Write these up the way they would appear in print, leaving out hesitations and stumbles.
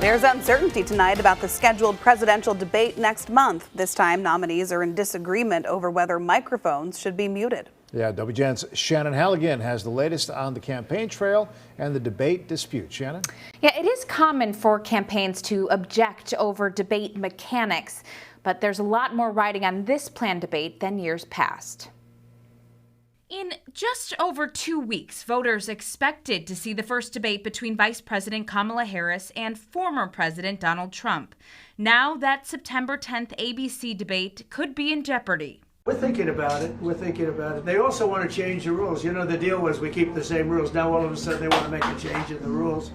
There's uncertainty tonight about the scheduled presidential debate next month. This time, nominees are in disagreement over whether microphones should be muted. Yeah, WGN's Shannon Halligan has the latest on the campaign trail and the debate dispute. Shannon? Yeah, it is common for campaigns to object over debate mechanics, but there's a lot more riding on this planned debate than years past. In just over 2 weeks, voters expected to see the first debate between Vice President Kamala Harris and former President Donald Trump. Now that September 10th ABC debate could be in jeopardy. We're thinking about it. They also want to change the rules. You know, the deal was we keep the same rules. Now all of a sudden they want to make a change in the rules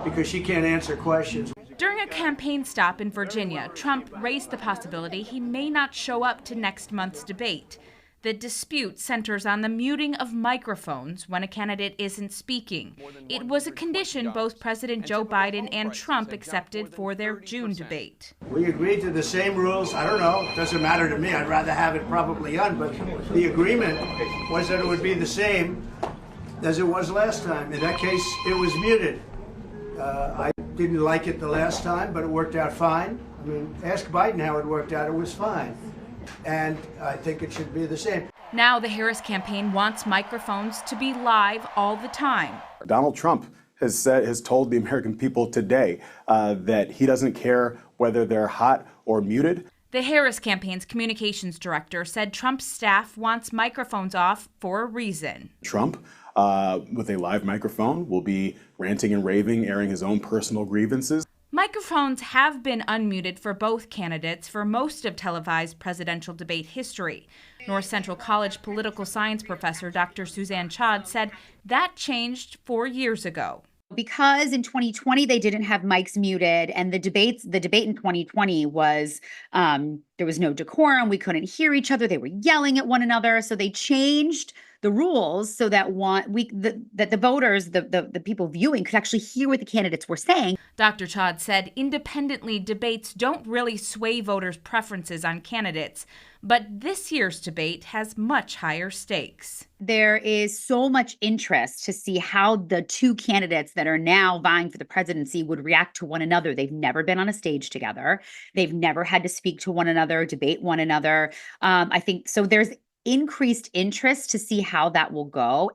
because she can't answer questions. During a campaign stop in Virginia, Trump raised the possibility he may not show up to next month's debate. The dispute centers on the muting of microphones when a candidate isn't speaking. It was a condition both President Joe Biden and Trump accepted for their June debate. We agreed to the same rules. I don't know. It doesn't matter to me. I'd rather have it probably on, but the agreement was that it would be the same as it was last time. In that case, it was muted. I didn't like it the last time, but it worked out fine. I mean, ask Biden how it worked out. It was fine. And I think it should be the same. Now the Harris campaign wants microphones to be live all the time. Donald Trump has told the American people today that he doesn't care whether they're hot or muted. The Harris campaign's communications director said Trump's staff wants microphones off for a reason. Trump, with a live microphone, will be ranting and raving, airing his own personal grievances. Microphones have been unmuted for both candidates for most of televised presidential debate history. North Central College political science professor Dr. Suzanne Chad said that changed 4 years ago. Because in 2020 they didn't have mics muted, and the debate in 2020 was there was no decorum. We couldn't hear each other. They were yelling at one another. So they changed the rules so that the voters, the people viewing, could actually hear what the candidates were saying. Dr. Chad said independently, debates don't really sway voters' preferences on candidates, but this year's debate has much higher stakes. There is so much interest to see how the two candidates that are now vying for the presidency would react to one another. They've never been on a stage together. They've never had to speak to one another, debate one another. I think so. There's increased interest to see how that will go.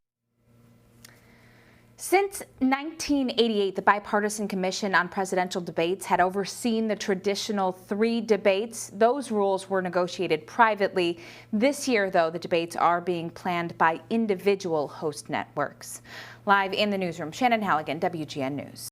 Since 1988, the Bipartisan Commission on Presidential Debates had overseen the traditional 3 debates. Those rules were negotiated privately. This year, though, the debates are being planned by individual host networks. Live in the newsroom, Shannon Halligan, WGN News.